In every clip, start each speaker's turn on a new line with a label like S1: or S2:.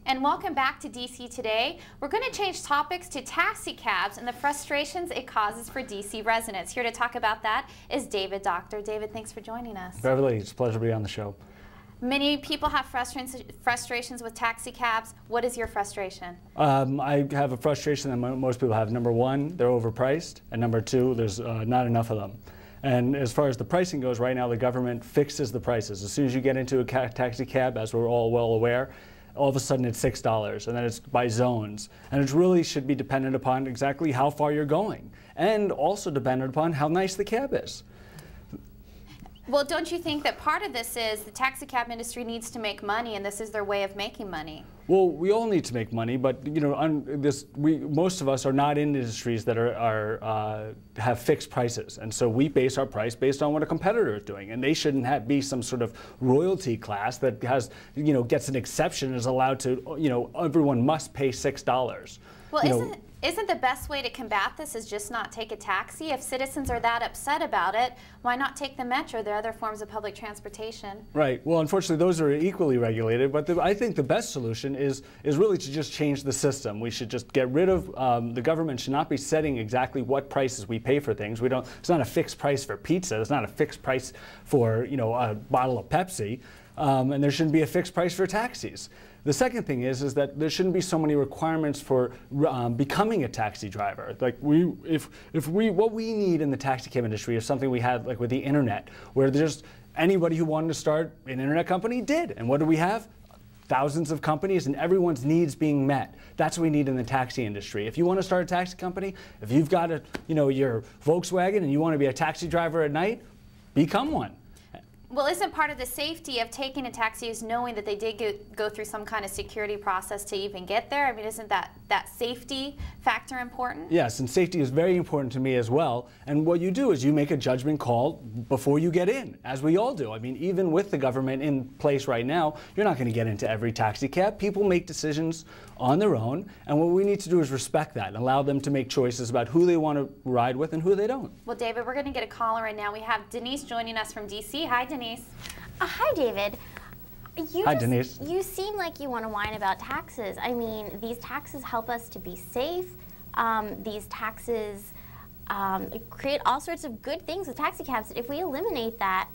S1: And welcome back to DC Today. We're going to change topics to taxi cabs and the frustrations it causes for DC residents. Here to talk about that is David Doctor. David, thanks for joining us.
S2: Beverly, it's a pleasure to be on the show.
S1: Many people have frustrations with taxi cabs. What is your frustration?
S2: I have a frustration that most people have. Number one, they're overpriced, and number two, there's not enough of them. And as far as the pricing goes, right now the government fixes the prices. As soon as you get into a taxi cab, as we're all well aware, all of a sudden it's $6, and then it's by zones. And it really should be dependent upon exactly how far you're going, and also dependent upon how nice the cab is.
S1: Well, don't you think that part of this is the taxi cab industry needs to make money, and this is their way of making money?
S2: Well, we all need to make money, but you know, most of us are not in industries that have fixed prices, and so we base our price based on what a competitor is doing, and they shouldn't be some sort of royalty class that has, you know, gets an exception, is allowed to, you know, everyone must pay $6.
S1: Well, isn't the best way to combat this is just not take a taxi? If citizens are that upset about it, why not take the metro? There are other forms of public transportation.
S2: Right. Well, unfortunately, those are equally regulated. But I think the best solution is really to just change the system. We should just get rid of the government should not be setting exactly what prices we pay for things. It's not a fixed price for pizza. It's not a fixed price for, you know, a bottle of Pepsi. And there shouldn't be a fixed price for taxis. The second thing is that there shouldn't be so many requirements for becoming a taxi driver. Like what we need in the taxi cab industry is something we had like with the internet, where just anybody who wanted to start an internet company did. And what do we have? Thousands of companies and everyone's needs being met. That's what we need in the taxi industry. If you want to start a taxi company, if you've got your Volkswagen and you want to be a taxi driver at night, become one.
S1: Well, isn't part of the safety of taking a taxi is knowing that they did go through some kind of security process to even get there? I mean, isn't that safety factor important?
S2: Yes, and safety is very important to me as well. And what you do is you make a judgment call before you get in, as we all do. I mean, even with the government in place right now, you're not going to get into every taxi cab. People make decisions on their own, and what we need to do is respect that and allow them to make choices about who they want to ride with and who they don't.
S1: Well, David, we're going to get a caller right now. We have Denise joining us from DC. Hi, Denise.
S3: Hi, David.
S2: Hi, Denise.
S3: You seem like you want to whine about taxes. I mean, these taxes help us to be safe. These taxes create all sorts of good things with taxi cabs. If we eliminate that,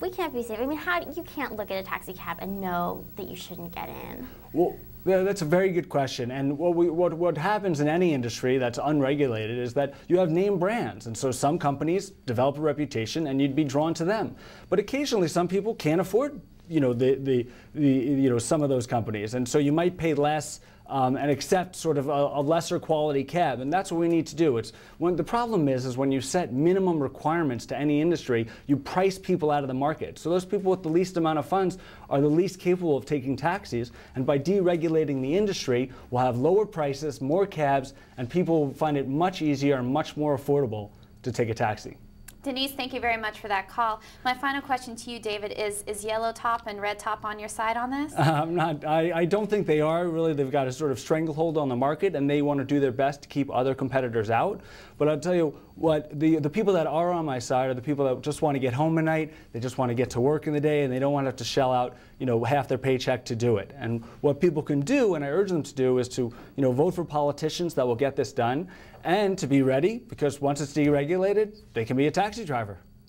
S3: we can't be safe. I mean, you can't look at a taxi cab and know that you shouldn't get in.
S2: Well, that's a very good question. And what happens in any industry that's unregulated is that you have name brands. And so some companies develop a reputation and you'd be drawn to them. But occasionally some people can't afford, you know, some of those companies. And so you might pay less and accept sort of a lesser quality cab. And that's what we need to do. The problem is when you set minimum requirements to any industry, you price people out of the market. So those people with the least amount of funds are the least capable of taking taxis. And by deregulating the industry, we'll have lower prices, more cabs, and people will find it much easier and much more affordable to take a taxi.
S1: Denise, thank you very much for that call. My final question to you, David, is yellow top and red top on your side on this?
S2: I don't think they are. Really, they've got a sort of stranglehold on the market, and they want to do their best to keep other competitors out. But I'll tell you what, the people that are on my side are the people that just want to get home at night, they just want to get to work in the day, and they don't want to have to shell out, you know, half their paycheck to do it. And what people can do, and I urge them to do, is to, you know, vote for politicians that will get this done, and to be ready, because once it's deregulated, they can be a taxi driver.